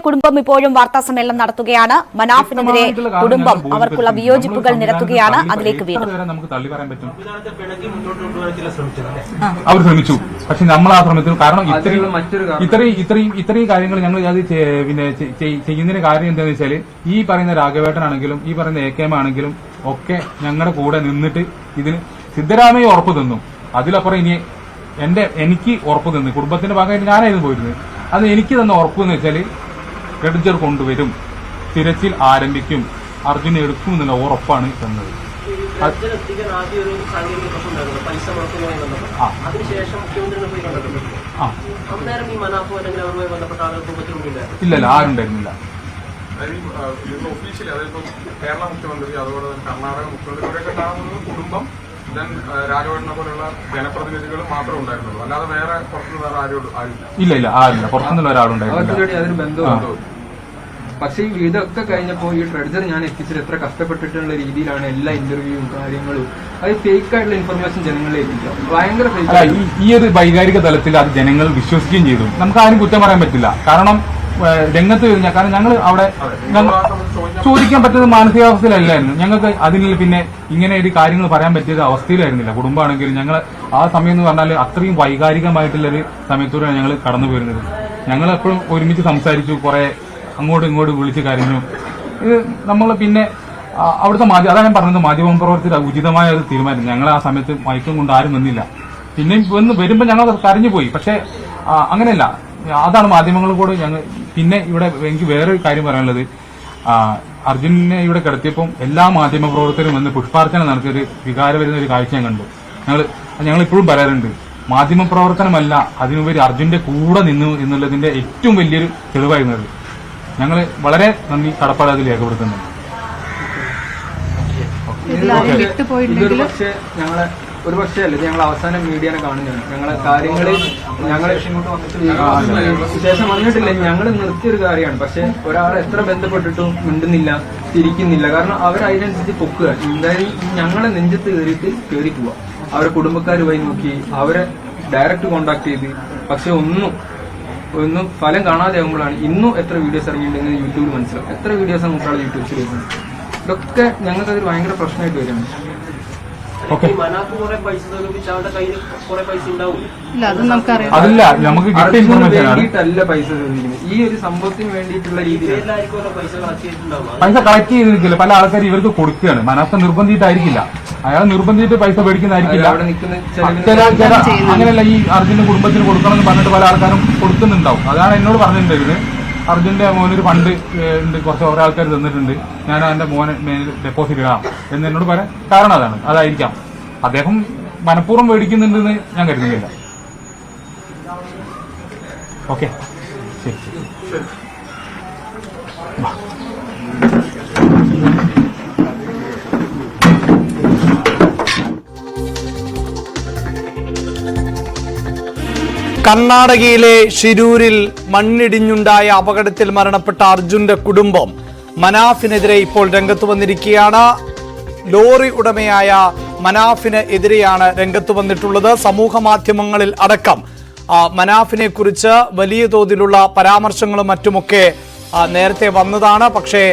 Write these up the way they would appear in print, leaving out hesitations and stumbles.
കുടുംബം ഇപ്പോഴും വാർത്താ സമ്മേളനം നടത്തുകയാണ്. മനാഫിനെതിരെ കുടുംബം അവർക്കുള്ള വിയോജിപ്പുകൾ നിരത്തുകയാണ്. അതിലേക്ക് വീണ്ടും അവർ ശ്രമിച്ചു. പക്ഷെ നമ്മൾ ആ ശ്രമത്തിൽ കാരണം ഇത്രയും കാര്യങ്ങൾ ഞങ്ങൾ അത് പിന്നെ ചെയ്യുന്നതിന് കാര്യം എന്താണെന്ന് വെച്ചാൽ ഈ പറയുന്ന രാഘവേട്ടനാണെങ്കിലും ഈ പറയുന്ന AKM ആണെങ്കിലും ഒക്കെ ഞങ്ങളുടെ കൂടെ നിന്നിട്ട് ഇതിന് സിദ്ധരാമയ്യ ഉറപ്പ് തന്നു. അതിലപ്പുറം ഇനി എനിക്ക് ഉറപ്പ് തന്നു. കുടുംബത്തിന്റെ ഭാഗമായിട്ട് ഞാനായിരുന്നു പോയിരുന്നത്. അത് എനിക്ക് തന്ന ഉറപ്പ് എന്ന് വെച്ചാൽ ക്രെഡിറ്റർ കൊണ്ടുവരും, തിരച്ചിൽ ആരംഭിക്കും, അർജുനെ എടുക്കും എന്നുള്ള ഉറപ്പാണ് തന്നത്. ഇല്ലല്ല, ആരുണ്ടായിരുന്നില്ല. ഒഫീഷ്യലി അതായത് കേരള മുഖ്യമന്ത്രി അതുപോലെ തന്നെ കർണാടക മുഖ്യമന്ത്രിയൊക്കെ കാണുന്നത് കുടുംബം രാഘവേട്ടനെ പോലുള്ള ജനപ്രതിനിധികളും മാത്രമേ ഉണ്ടായിരുന്നുള്ളൂ. അല്ലാതെ വേറെ പുറത്തുനിന്ന് വേറെ ആരുമില്ല. ഇല്ല, ആരില്ല. പുറത്തുനിന്നുള്ള ഒരാളുണ്ടായിരുന്നില്ല. അതിന് ബന്ധമുണ്ടോ? പക്ഷേ ഇതൊക്കെ കഴിഞ്ഞപ്പോൾ ഈ ട്രെഡ്ജർ ഞാൻ എത്തിച്ചത് എത്ര കഷ്ടപ്പെട്ടിട്ടുള്ള രീതിയിലാണ് എല്ലാ ഇന്റർവ്യൂവും കാര്യങ്ങളും. അത് ഫേക്ക് ആയിട്ടുള്ള ഇൻഫർമേഷൻ ജനങ്ങളെ എത്തിക്കാം. ഭയങ്കര ഫേക്ക്. ഈ ഒരു വൈകാരിക തലത്തിൽ അത് ജനങ്ങൾ വിശ്വസിക്കുകയും ചെയ്തു. നമുക്ക് ആരും കുറ്റം പറയാൻ പറ്റില്ല. കാരണം രംഗത്ത് കഴിഞ്ഞാൽ കാരണം ഞങ്ങൾ അവിടെ ചോദിക്കാൻ പറ്റുന്ന മാനസികാവസ്ഥയിലല്ലായിരുന്നു. ഞങ്ങൾക്ക് അതിൽ പിന്നെ ഇങ്ങനെ ഒരു കാര്യങ്ങൾ പറയാൻ പറ്റിയ അവസ്ഥയിലായിരുന്നില്ല. കുടുംബമാണെങ്കിലും ഞങ്ങൾ ആ സമയം എന്ന് പറഞ്ഞാൽ അത്രയും വൈകാരികമായിട്ടുള്ളൊരു സമയത്തൂടെയാണ് ഞങ്ങൾ കടന്നു പോയിരുന്നത്. ഞങ്ങൾ എപ്പോഴും ഒരുമിച്ച് സംസാരിച്ചു, കുറെ അങ്ങോട്ടും ഇങ്ങോട്ടും വിളിച്ച് കാര്യങ്ങളും ഇത് നമ്മൾ പിന്നെ അവിടുത്തെ അതാണ് ഞാൻ പറഞ്ഞത്, മാധ്യമപ്രവർത്തകർ ഉചിതമായ ഒരു തീരുമാനം. ഞങ്ങൾ ആ സമയത്ത് മയക്കം കൊണ്ട് ആരും നിന്നില്ല. പിന്നെയും വരുമ്പോൾ ഞങ്ങൾ കരഞ്ഞു പോയി. പക്ഷെ അങ്ങനെയല്ല, അതാണ് മാധ്യമങ്ങൾ കൂടെ ഞങ്ങൾ. പിന്നെ ഇവിടെ എനിക്ക് വേറൊരു കാര്യം പറയാനുള്ളത്, അർജുനെ ഇവിടെ കിടത്തിയപ്പം എല്ലാ മാധ്യമപ്രവർത്തകരും വന്ന് പുഷ്പാർച്ചന നടത്തിയൊരു വികാരം വരുന്ന ഒരു കാഴ്ച ഞാൻ കണ്ടു. ഞങ്ങൾ ഇപ്പോഴും പറയാറുണ്ട്, മാധ്യമപ്രവർത്തനമല്ല അതിനുപരി അർജുന്റെ കൂടെ നിന്നു എന്നുള്ളതിന്റെ ഏറ്റവും വലിയൊരു തെളിവായിരുന്നത്. ഞങ്ങൾ വളരെ നന്ദി കടപ്പാട് അതിൽ രേഖപ്പെടുത്തുന്നുണ്ട്. ഒരു പക്ഷേ അല്ല, ഞങ്ങൾ അവസാനം മീഡിയനെ കാണുകയാണ്. ഞങ്ങളെ കാര്യങ്ങളിൽ ശേഷം വന്നിട്ടില്ല. ഞങ്ങൾ നിർത്തിയൊരു കാര്യമാണ്. പക്ഷെ ഒരാളെ എത്ര ബന്ധപ്പെട്ടിട്ടും മിണ്ടുന്നില്ല, തിരിക്കുന്നില്ല. കാരണം അവരതിനനുസരിച്ച് പൊക്കുക. എന്തായാലും ഞങ്ങളെ നെഞ്ചത്ത് കയറി പോവുക. അവരെ കുടുംബക്കാർ പോയി നോക്കി, അവരെ ഡയറക്റ്റ് കോണ്ടാക്ട് ചെയ്ത്, പക്ഷെ ഒന്നും ഫലം കാണാതെ ആകുമ്പോഴാണ് ഇന്നും എത്ര വീഡിയോസ് ഇറങ്ങിയിട്ടുണ്ടെന്ന് യൂട്യൂബിൽ മനസ്സിലാവും. എത്ര വീഡിയോസ് നമുക്കുള്ള യൂട്യൂബ് ചെയ്യുന്നത്. ഇതൊക്കെ ഞങ്ങൾക്കതൊരു ഭയങ്കര പ്രശ്നമായിട്ട് വരികയാണ്. അതല്ല, നമുക്ക് വേണ്ടിയിട്ടല്ല പൈസ ചോദിക്കുന്നത്. ഈ ഒരു സംഭവത്തിന് വേണ്ടിയിട്ടുള്ള രീതിയിൽ പൈസ കളക്ട് ചെയ്തിരിക്കില്ല. പല ആൾക്കാർ ഇവർക്ക് കൊടുക്കുകയാണ്. മനാഫ് നിർബന്ധിച്ചിട്ടായിരിക്കില്ല, അയാൾ നിർബന്ധിച്ചിട്ട് പൈസ മേടിക്കുന്നതായിരിക്കില്ല. അങ്ങനെയല്ല, ഈ അർജുന്റെ കുടുംബത്തിന് കൊടുക്കണം എന്ന് പറഞ്ഞിട്ട് പല ആൾക്കാരും കൊടുക്കുന്നുണ്ടാവും. അതാണ് എന്നോട് പറഞ്ഞിട്ടുണ്ടായിരുന്നത്. അർജുന്റെ മോനൊരു ഫണ്ട് ഉണ്ട്, കുറച്ച് ഓരോ ആൾക്കാർ തന്നിട്ടുണ്ട്, ഞാൻ എന്റെ മോനെ ഡെപ്പോസിറ്റ് ഇടാം എന്ന് എന്നോട് പറയാൻ കാരണം അതായിരിക്കാം. അദ്ദേഹം മനഃപൂർവ്വം മേടിക്കുന്നുണ്ടെന്ന് ഞാൻ കരുതുന്നില്ല. ഓക്കെ, ശരി. കർണാടകയിലെ ഷിരൂരിൽ മണ്ണിടിഞ്ഞുണ്ടായ അപകടത്തിൽ മരണപ്പെട്ട അർജുന്റെ കുടുംബം മനാഫിനെതിരെ ഇപ്പോൾ രംഗത്ത് വന്നിരിക്കുകയാണ്. ലോറി ഉടമയായ മനാഫിന് എതിരെയാണ് രംഗത്ത് വന്നിട്ടുള്ളത്. സമൂഹ മാധ്യമങ്ങളിൽ അടക്കം മനാഫിനെ കുറിച്ച് വലിയ തോതിലുള്ള പരാമർശങ്ങളും മറ്റുമൊക്കെ നേരത്തെ വന്നതാണ്. പക്ഷേ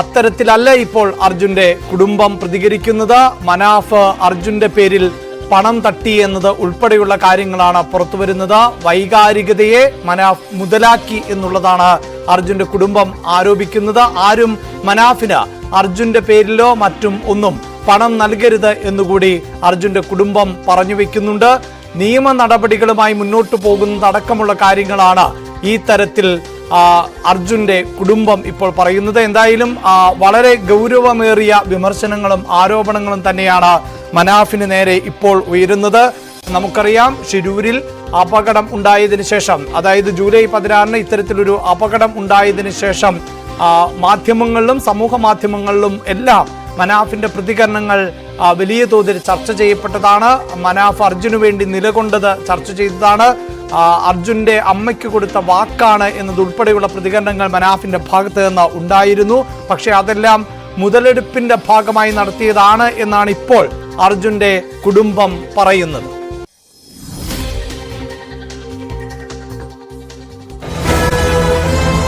അത്തരത്തിലല്ല ഇപ്പോൾ അർജുന്റെ കുടുംബം പ്രതികരിക്കുന്നത്. മനാഫ് അർജുന്റെ പേരിൽ പണം തട്ടി എന്നത് ഉൾപ്പെടെയുള്ള കാര്യങ്ങളാണ് പുറത്തുവരുന്നത്. വൈകാരികതയെ മനാഫ് മുതലാക്കി എന്നുള്ളതാണ് അർജുന്റെ കുടുംബം ആരോപിക്കുന്നത്. ആരും മനാഫിന് അർജുന്റെ പേരിലോ മറ്റും ഒന്നും പണം നൽകരുത് എന്നുകൂടി അർജുന്റെ കുടുംബം പറഞ്ഞു വെക്കുന്നുണ്ട്. നിയമ നടപടികളുമായി മുന്നോട്ടു പോകുന്നതടക്കമുള്ള കാര്യങ്ങളാണ് ഈ തരത്തിൽ അർജുന്റെ കുടുംബം ഇപ്പോൾ പറയുന്നത്. എന്തായാലും വളരെ ഗൗരവമേറിയ വിമർശനങ്ങളും ആരോപണങ്ങളും തന്നെയാണ് മനാഫിന് നേരെ ഇപ്പോൾ ഉയരുന്നത്. നമുക്കറിയാം, ഷിരൂരിൽ അപകടം ഉണ്ടായതിനു ശേഷം, അതായത് ജൂലൈ 16 ഇത്തരത്തിലൊരു അപകടം ഉണ്ടായതിനു ശേഷം മാധ്യമങ്ങളിലും സമൂഹ മാധ്യമങ്ങളിലും എല്ലാം മനാഫിന്റെ പ്രതികരണങ്ങൾ വലിയ തോതിൽ ചർച്ച ചെയ്യപ്പെട്ടതാണ്. മനാഫ് അർജുനു വേണ്ടി നിലകൊണ്ടത് ചർച്ച ചെയ്തതാണ്. അർജുന്റെ അമ്മയ്ക്ക് കൊടുത്ത വാക്കാണ് എന്നതുൾപ്പെടെയുള്ള പ്രതികരണങ്ങൾ മനാഫിന്റെ ഭാഗത്ത് നിന്ന് ഉണ്ടായിരുന്നു. പക്ഷെ അതെല്ലാം മുതലെടുപ്പിന്റെ ഭാഗമായി നടത്തിയതാണ് എന്നാണ് ഇപ്പോൾ അർജുന്റെ കുടുംബം പറയുന്നത്.